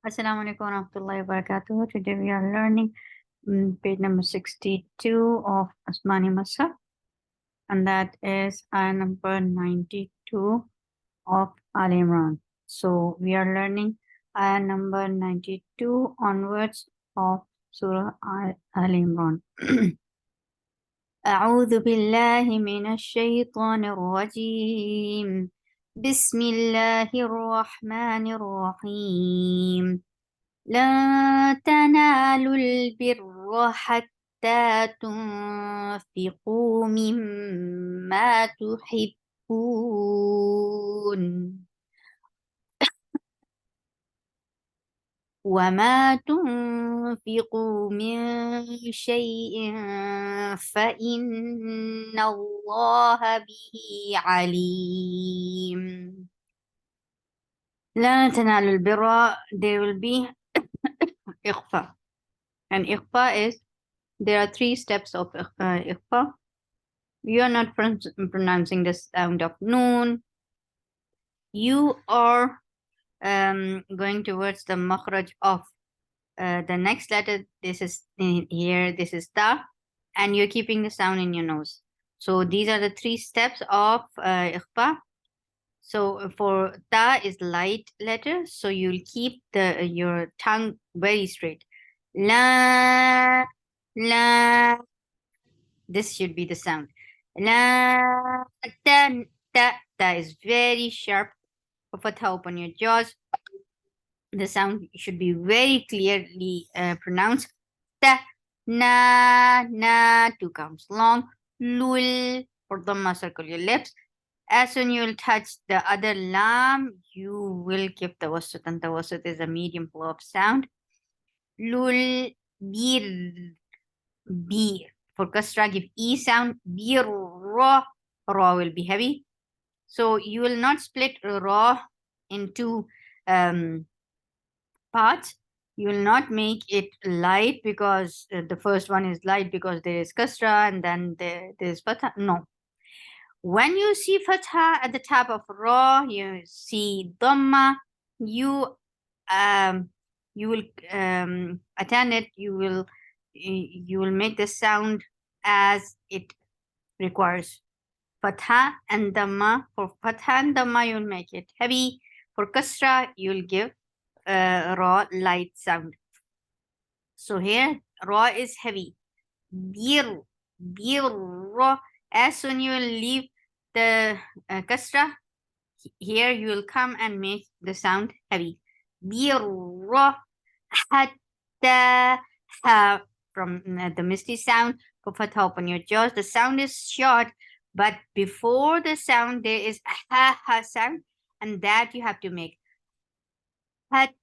Assalamu alaikum wa rahmatullahi wa barakatuh. Today we are learning page number 62 of Asmani Masaf, and that is ayah number 92 of Al Imran. So we are learning ayah number 92 onwards of Surah Al Imran. أعوذ بالله من الشيطان الرجيم بسم الله الرحمن الرحيم لن تنالوا البر حتى تنفقوا مما تحبون وما تنفقوا من شيء فإن الله به عليم. لن تنالوا البر, there will be إخفاء. And إخفاء is, there are 3 steps of إخفاء. You are not pronouncing the sound of noon. You are going towards the makhraj of the next letter. This is here, this is ta, and you're keeping the sound in your nose. So these are the 3 steps of إخفاء. So for ta is light letter, so you'll keep your tongue very straight. La, la. This should be the sound. La, ta, ta. Ta is very sharp. Fatha open your jaws. The sound should be very clearly pronounced. Ta, na, na. 2 counts long. Lul, for dhamma, circle your lips. As soon you will touch the other lam, you will give tawassut, and tawassut is a medium flow of sound. Lul, bir, bir. For kasra, give e sound. Bir, ra. Ra will be heavy. So you will not split ra into parts. You will not make it light because the first one is light because there is kasra and then there is fatha. No. When you see fatha at the top of ra, you see dhamma, you will attend it. You will make the sound as it requires. Fatha and dhamma. For fatha and dhamma, you will make it heavy. For kasra, you will give raw light sound. So here raw is heavy. Bir, raw. As soon you will leave the kasra, here you will come and make the sound heavy. Bir, raw. Hatta, ha, from the misty sound. For fatha open your jaws. The sound is short, but before the sound there is a ha sound, and that you have to make. Hat,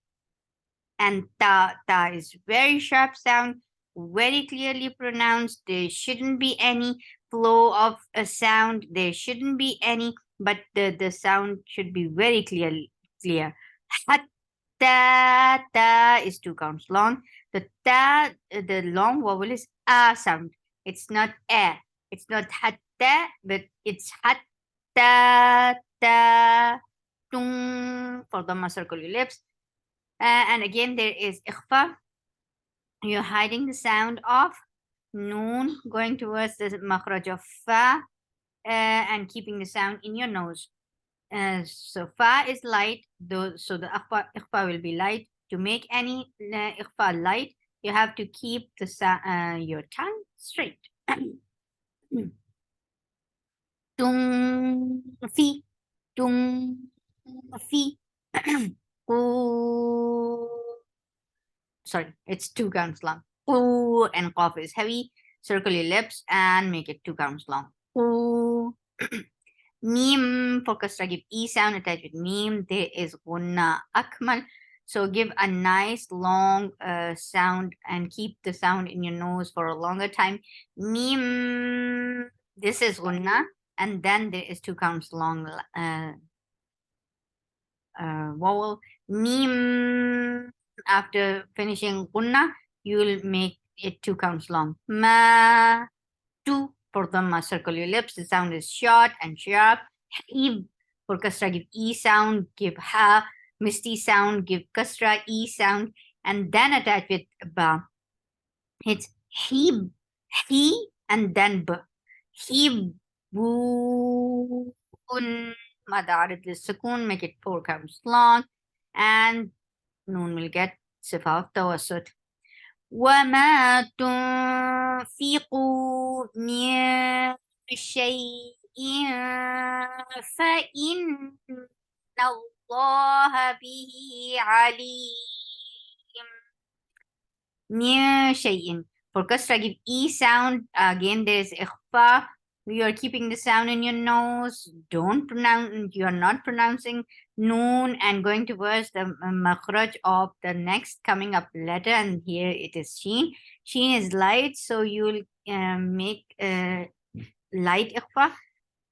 and ta. Ta is very sharp sound, very clearly pronounced. There shouldn't be any flow of a sound. There shouldn't be any, but the sound should be very clear. Hat, ta is 2 counts long. The ta, the long vowel is a sound. It's not a. It's not hatta, but it's hatta, ta, tung, for the circle your lips. And again, there is ikhfa. You're hiding the sound of noon, going towards the makhraj of fa, and keeping the sound in your nose. So fa is light, so the ikhfa will be light. To make any ikhfa light, you have to keep your tongue straight. Tung fi, tung fi. Sorry, it's 2 counts long. Ooh, and cough is heavy. Circle your lips and make it 2 counts long. Ooh. Mim, for kasra, give e sound attached with mim. There is gunna akmal. So give a nice long sound and keep the sound in your nose for a longer time. Mim, this is gunna, and then there is 2 counts long vowel. Mim, after finishing gunna, you will make it 2 counts long. Ma, 2 for dhamma, circle your lips. The sound is short and sharp. Ib, for kasra, give e sound, give ha. misty sound, give kasra, E sound, and then attach with ba. It's he, and then b. He, boo, madarid lissakun, make it 4 counts long, and noon will get sifa of tawassut. وما تنفقوا من شيء فإن الله به عليم. من شيء. For kasra, give E sound. Again, there is ikhfa. You are keeping the sound in your nose. Don't pronounce. You are not pronouncing noon and going towards the makhraj of the next coming up letter. And here it is sheen. Sheen is light, so you will make light ikhfa.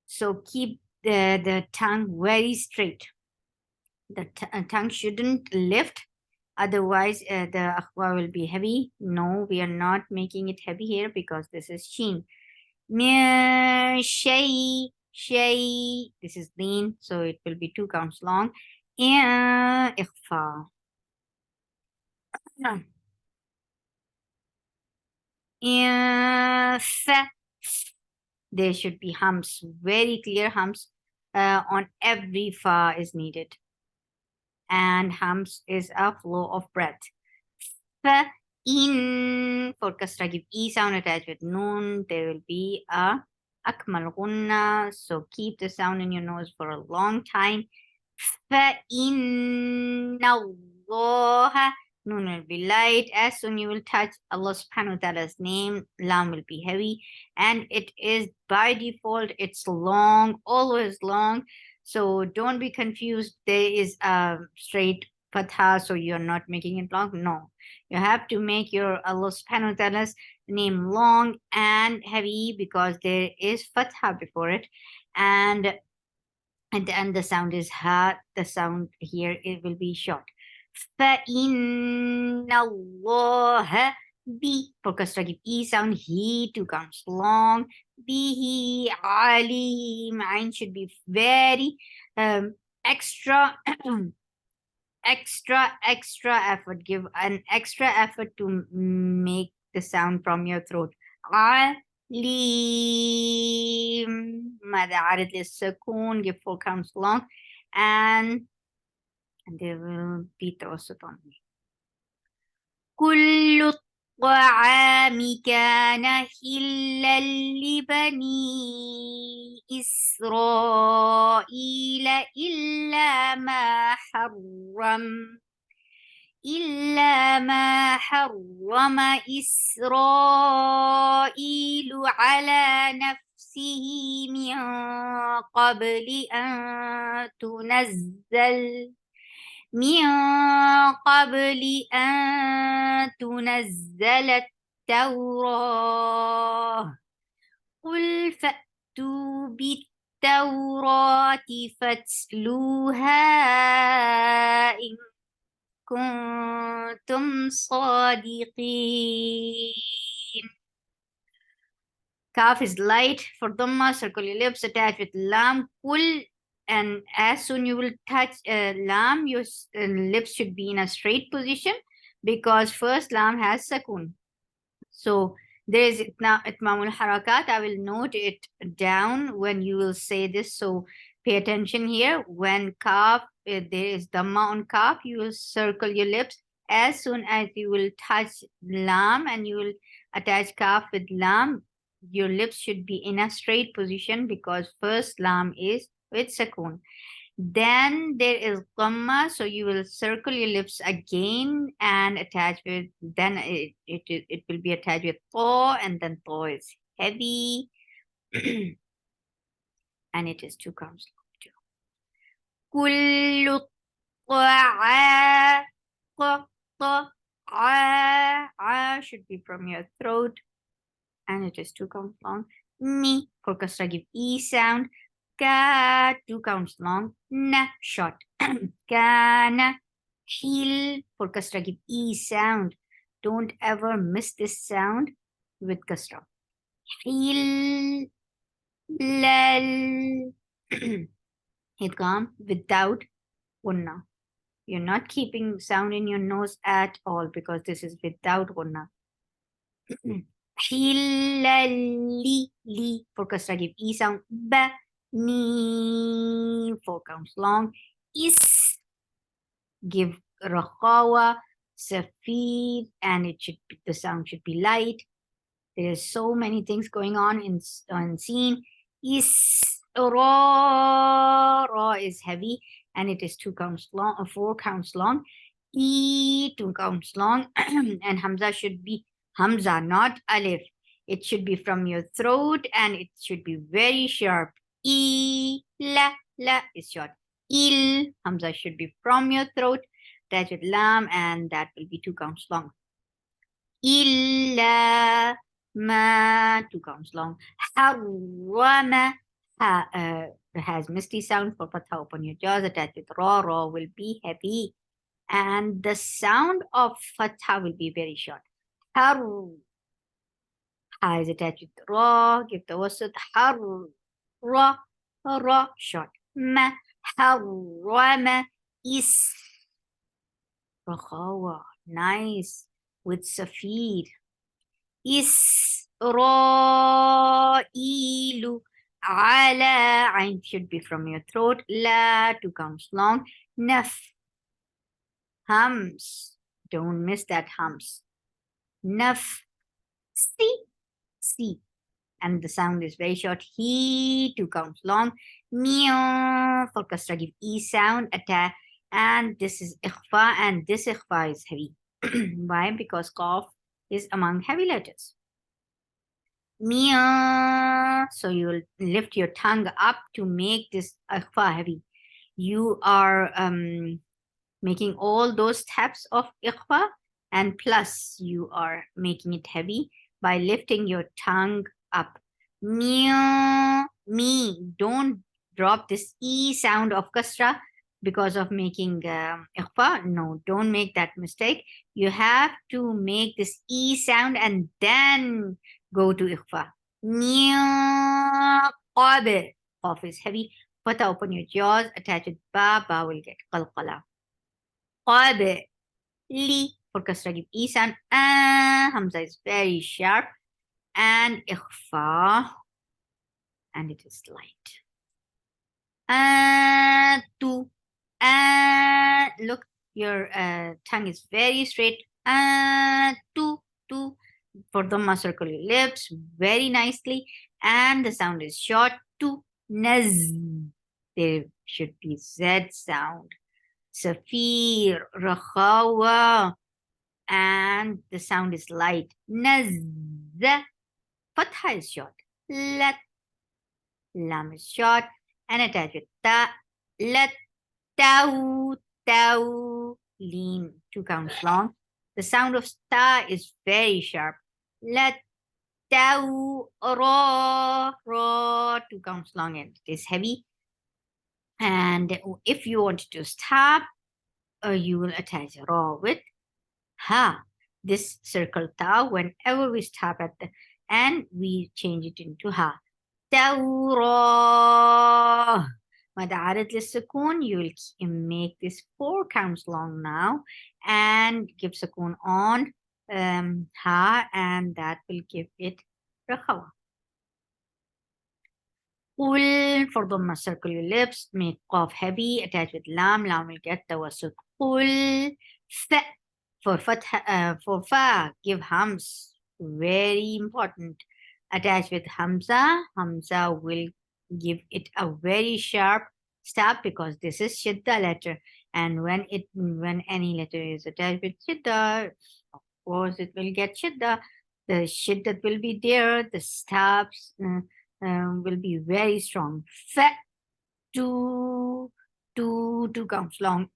So keep the tongue very straight. The tongue shouldn't lift. Otherwise, the akhwa will be heavy. No, we are not making it heavy here because this is sheen. Shay. This is lean, so it will be 2 counts long. Ikhfa. There should be hums, very clear hums on every fa is needed. And hums is a flow of breath. In for kasra, give E sound attached with noon. There will be a akmal gunna. So keep the sound in your nose for a long time. فَإِنَّ اللَّهَ, noon will be light. As soon you will touch Allah subhanahu wa ta'ala's name, lam will be heavy. And it is by default, it's long, always long. So don't be confused. There is a straight fatha, so you're not making it long. No, you have to make your Allah subhanahu wa ta'ala's name long and heavy because there is fatha before it. And the sound is ha. The sound here, it will be short. فَإِنَّ اللَّهَ B for kasra, give E sound. He 2 counts long. Bihi alim. Ain should be very extra extra effort. Give an extra effort to make the sound from your throat. Alim. ماذا عارض للسكون. Give 4 counts long. And there will be توسط on me. كل الطعام كان حلا لبني إسرائيل إلا ما حرم إسرائيل على نفسه من قبل أن تنزل التوراة. قل فأتوا بالتوراة فاتلوها إن كنتم صادقين. Kaf is light. For Dhamma, circle your lips, attach with lam. Kul, and as soon you will touch lam, your lips should be in a straight position because first lam has sakun. So there is itmamul harakat. I will note it down when you will say this. So pay attention here. When kaf, there is dhamma on kaf, you will circle your lips. As soon as you will touch lam and you will attach kaf with lam, your lips should be in a straight position because first lam is with sakun. Then there is dhamma, so you will circle your lips again and attach with, then it will be attached with to, and then to is heavy and it is 2 counts long too. كل should be from your throat and it is 2 counts long. Ni for kasra, give E sound. Ka 2 counts long. Na short. Kana hil for kasra, give E sound. Don't ever miss this sound with kasra. Hil lal idgham without unna. You're not keeping sound in your nose at all because this is without gunna. Li for kasra give e sound. Ba ni 4 counts long. Is give rakhawa. Safid, and it should be, the sound should be light. There's so many things going on in scene. Is ra is heavy and it is 2 counts long, 4 counts long. E 2 counts long, and hamza should be hamza, not alif. It should be from your throat and it should be very sharp. E la is short. Il hamza should be from your throat. Attach with lam, and that will be 2 counts long. Illa ma 2 counts long. Harrama has misty sound for fatha. Open your jaws. Attached with ra will be heavy, and the sound of fatha will be very short. Har ha is attached with ra. Give the wasat har ra short. Ma harrama is rakhawa, nice with safid. Isra'ilu ala ain should be from your throat. La 2 counts long. Naf hums. Don't miss that hums. Naf si. And the sound is very short. He 2 counts long. Meow for kasra give e sound attack. And this is ikhfa, and this ikhfa is heavy. Why? Because qaf is among heavy letters. Meow. So you will lift your tongue up to make this ikhfa heavy. You are making all those steps of ikhfa, and plus you are making it heavy by lifting your tongue up. Meow. Me. Don't drop this e sound of kasra because of making ikhfa. No, don't make that mistake. You have to make this e sound and then go to ikhfa. Qabe. Qaf is heavy. Fatha, open your jaws. Attach it ba. Ba will get qalqala. Qabe. Li for kasra give e sound. Hamza is very sharp. And ikhfa. And it is light. Tu. Look, your tongue is very straight. Tu. For Dhamma, circle your lips very nicely. And the sound is short. Tu. Naz. There should be Z sound. Safir. Rakhawa. And the sound is light. Naz. Fatha is short. Lat. Lam is short. And attach with ta. Lat. Tau. Lean 2 counts long. The sound of ta is very sharp. Lat. Tau. Ra. 2 counts long, and it is heavy. And if you want to stop, you will attach ra with ha. This circle ta, whenever we stop at the end, we change it into ha. Tawra. مد عارض للسكون, you will make this 4 counts long now and give سكون on ha, and that will give it رخوة. قل for Dhamma, circle your lips, make qaf heavy, attach with lam, lam will get tawassut. قل fa for for fa, give hams, very important. Attach with hamza, hamza will give it a very sharp stop because this is shidda letter, and when any letter is attached with shidda, of course it will get shidda. The shidda will be there, the stops will be very strong. Fa 2 counts long.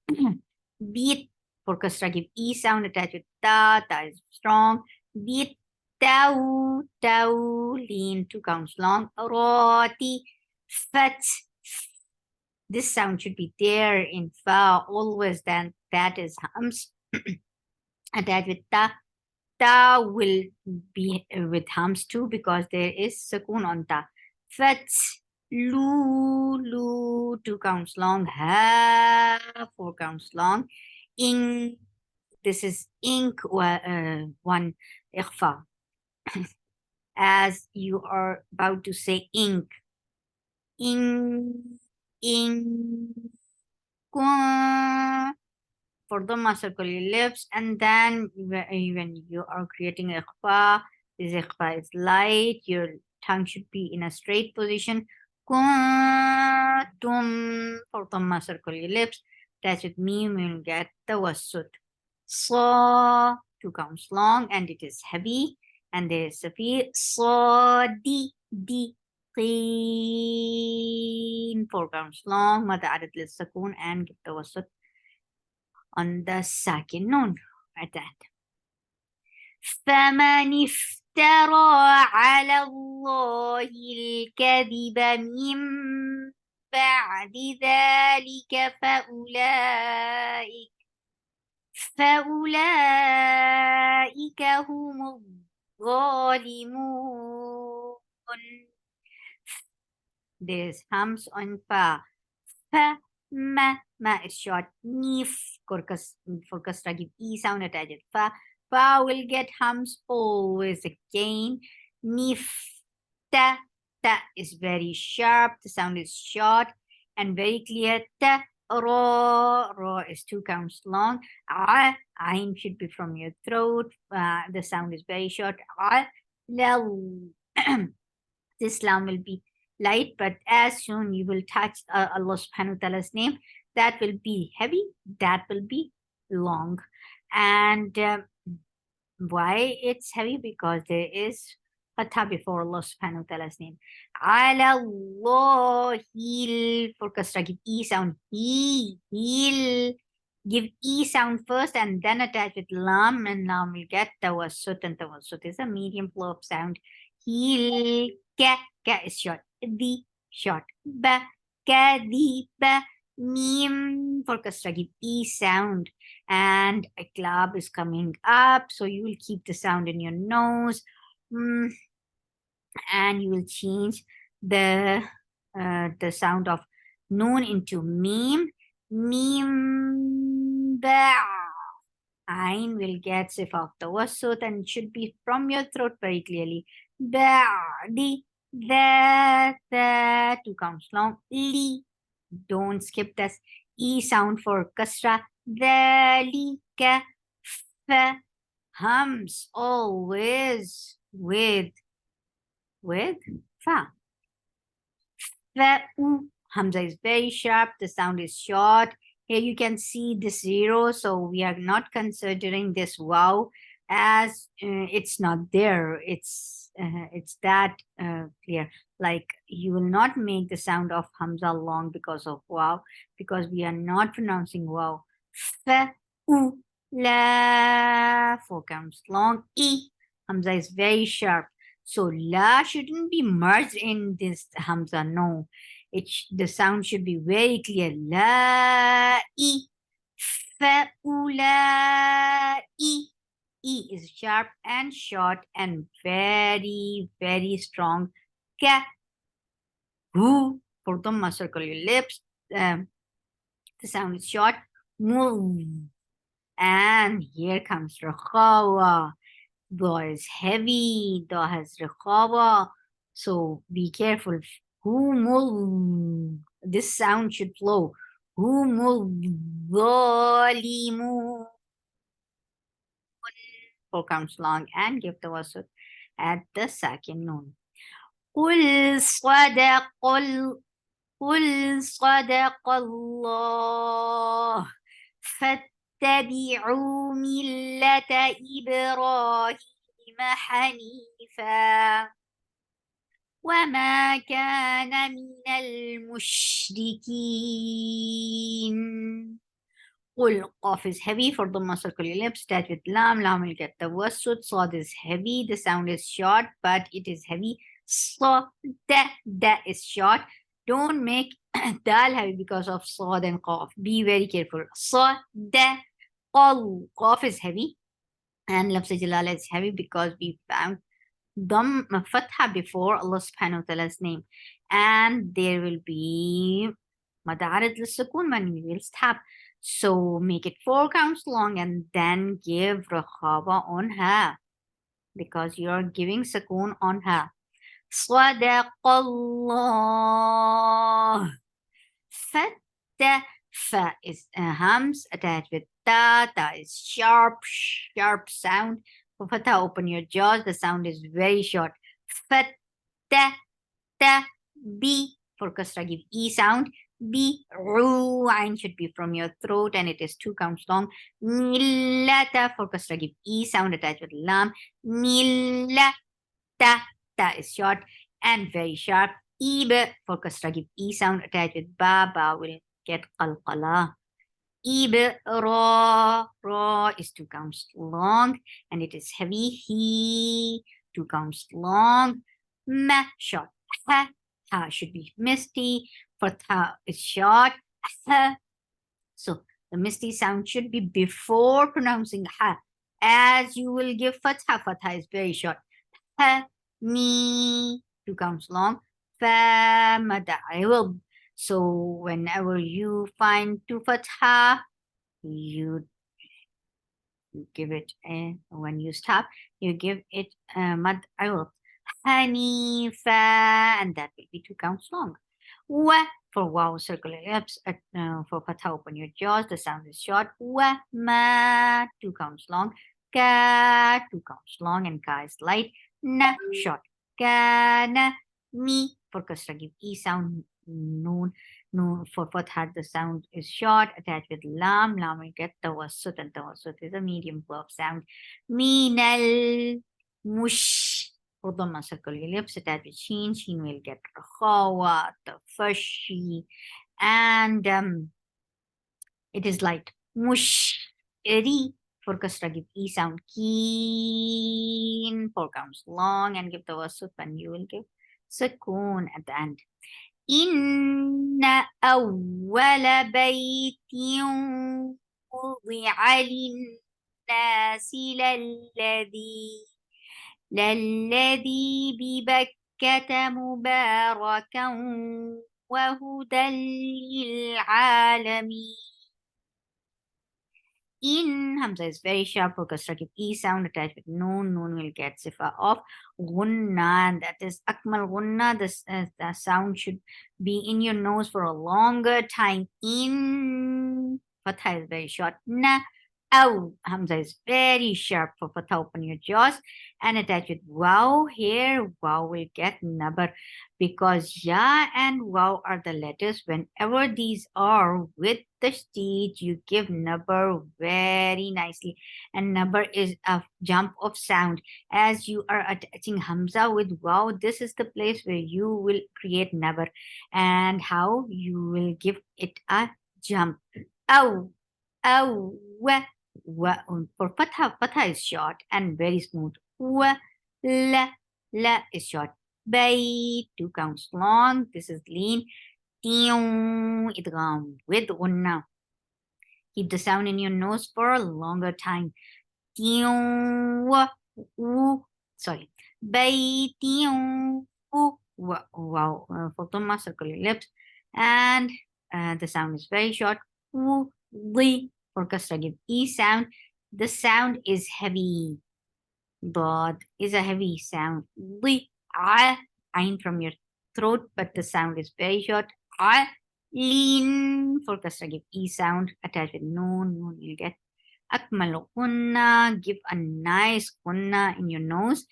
Beat for kasra, give e sound, attached with ta is strong. Beat tau, lean 2 counts long. Roti, fat. This sound should be there in fa always, then that is hums. Attached with ta will be with hums too because there is sukoon on ta. Fat Lu, lu, 2 counts long. Ha, 4 counts long. Ink, this is ink, one ikhfa. As you are about to say ink. Ink, ink, for the circle your lips, and then when you are creating ikhfa, this ikhfa is light, your tongue should be in a straight position. Kuntum, for the circle your lips, that's with me, we will get the wasut. So 2 counts long, and it is heavy, and there is a feel. So di 4 counts long, mother added للسكون and give the wasut on the second noon, like that. فمن افترى على الله الكذب من بعد ذلك فأولئك هم الظالمون. There's hums on fa. Fa, ma is short. Nif, for kasra, give e sound attached. Fa will get hums always again. Nif, ta is very sharp. The sound is short and very clear. Ta, ro is 2 counts long. Ain should be from your throat. The sound is very short. This lam will be light, but as soon you will touch Allah subhanahu wa ta'ala's name, that will be heavy, that will be long. And why it's heavy? Because there is fatha before Allah subhanahu wa ta'ala's name. Ala Allahil, for kasra, give e sound. He'll give e sound first and then attach with lam, and lam will get tawassut, and tawassut is a medium flow of sound. He'll, ka is short, di short, ba mim, for kasra, give e sound, and a club is coming up, so you will keep the sound in your nose, and you will change the sound of noon into mim. Ba. Ain will get sif of the wasut and should be from your throat very clearly. Ba'di, the 2 counts long. Li, don't skip this e sound for kasra. Dhalika, fa, hums always with fa. Hamza is very sharp. The sound is short. Here you can see this 0, so we are not considering this wow as it's not there. It's that clear. Like you will not make the sound of Hamza long because of wow, because we are not pronouncing wow. La, 4 counts long. E, Hamza is very sharp. So la shouldn't be merged in this Hamza. No, the sound should be very clear. La I, fa ula I. E is sharp and short and very, very strong. Ka, hu, for the circle your lips. The sound is short. Move. And here comes Rakhawa. Da is heavy. Da has Rakhawa. So be careful. Humul. This sound should flow. Humul zalimun. 4 counts long and give the wasut at the second noon. قل صدق الله فاتبعوا ملة إبراهيم حنيفا وما كان من المشركين. قل, Qaf is heavy for the circle your lips, start with lam, lam will get the wasut, Sad is heavy, the sound is short, but it is heavy. So, da is short. Don't make dal heavy because of Sad and Qaf. Be very careful. So, da, qal, Qaf is heavy, and Lafz Jalala is heavy because we found Fatha before Allah subhanahu wa ta'ala's name. and there will be madarid al-sukun when we will stop. So make it 4 counts long and then give rakhaba on her because you're giving sukun on her. Sadaqallah. Fatta. Fa is hums attached with ta. Ta is sharp, sharp sound. For fatha, open your jaws. The sound is very short. Fatta. Ta. B. For kasra, give E sound. B. Ru. Ain should be from your throat and it is 2 counts long. Millata. For kasra, give E sound attached with lam. Millata. Ta is short and very sharp. Ib. For kasra, give E sound attached with ba. Ba will get qalqala. Ib. Ra. Ra is 2 counts long and it is heavy. He. 2 counts long. Ma. Short. Ha. Ha should be misty. Fatha is short. Ha. So the misty sound should be before pronouncing ha. As you will give fatha. Fatha is very short. Ha. Mi. 2 counts long. Fa. Mada. I will. So whenever you find 2 fatha, you give it a, when you stop, you give it mad. I will. Hanifa, and that will be 2 counts long. Wa for wow, circular lips. For fatha, open your jaws. The sound is short. Wa ma, 2 counts long. Ka, 2 counts long, and ka is light. Na, short. Kana, mi for kasra, give e sound. Noon, noon for fatha, the sound is short. Attached with lam. Lam will get tawassut, and tawassut is a medium verb sound. Minal, mush. For dhamma, circle your lips, attached with sheen. Sheen will get rakhawa, tafashi, and it is light. Mush, eri. For kasra, give e sound. Keen. 4 counts long and give tawassut, and you will give sukoon at the end. إن أول بيت وضع للناس للذي ببكة مباركا وهدى للعالمين. In Hamza is very sharp for kasra, give E sound attached with noon. Noon will get sifa of gunna, and that is akmal gunna. The sound should be in your nose for a longer time. In fatha is very short. Na. Aw. Hamza is very sharp for fatha. Open your jaws and attach with wow. Here wow will get nabar because ya and wow are the letters. Whenever these are with the stage, you give nabar very nicely, and nabar is a jump of sound. As you are attaching hamza with wow, this is the place where you will create nabar, and how you will give it a jump. Aw, aw, wa. For fatha, fatha is short and very smooth. Wa, la is short. Bay, 2 counts long. This is lean. Idgham with gunna. Keep the sound in your nose for a longer time. Sorry. Wow. For dhamma, circle your lips. And the sound is very short. For kasra, give E sound. The sound is heavy. Dad is a heavy sound. Ain from your throat, but the sound is very short. Lean for kasra, give E sound attached with noon. Noon you get akmal gunna. Give a nice gunna in your nose.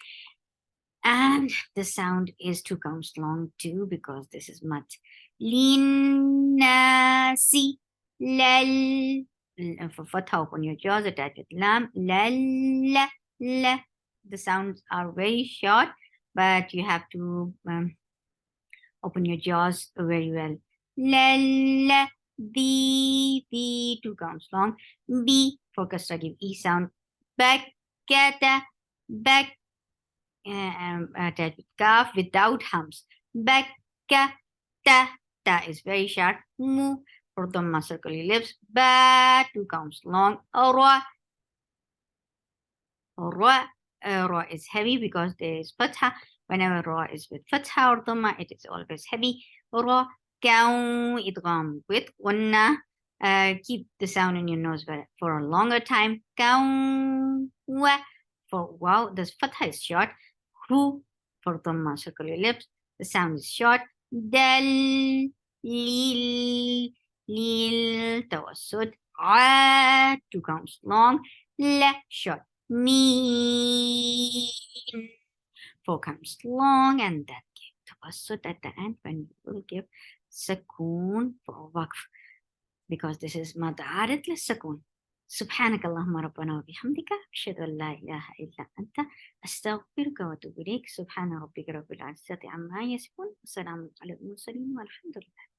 And the sound is 2 counts long too because this is mat. Linnasi. Lal. For fatha, open your jaws attached with lam. Lal. La. The sounds are very short, but you have to open your jaws very well. La, la, the 2 counts long. B for kasra, give E sound. Back, kata, back, attached with kaf without hums. Back, ta, ta is very short. Mu for dhamma, circle your lips. Ba, 2 counts long. Ra, ra. Ra is heavy because there is fatha. Whenever ra is with fatha or dhamma, it is always heavy. Ra, kaw, idgham with gunna. Keep the sound in your nose for a longer time. Kaw, wa. For wow, the fatha is short. Hu, for dhamma, circle your lips. The sound is short. Dal, lil, lil, tawassut. A, two counts long. La, short. Meen, four counts long, and that give tawassut at the end when you will give sukoon for waqf, because this is mad arid للسكون. سبحانك اللهم ربنا وبحمدك أشهد أن لا إله إلا أنت أستغفرك وأتوب إليك. سبحان ربك رب العزة عما يصفون وسلام على المرسلين والحمد لله.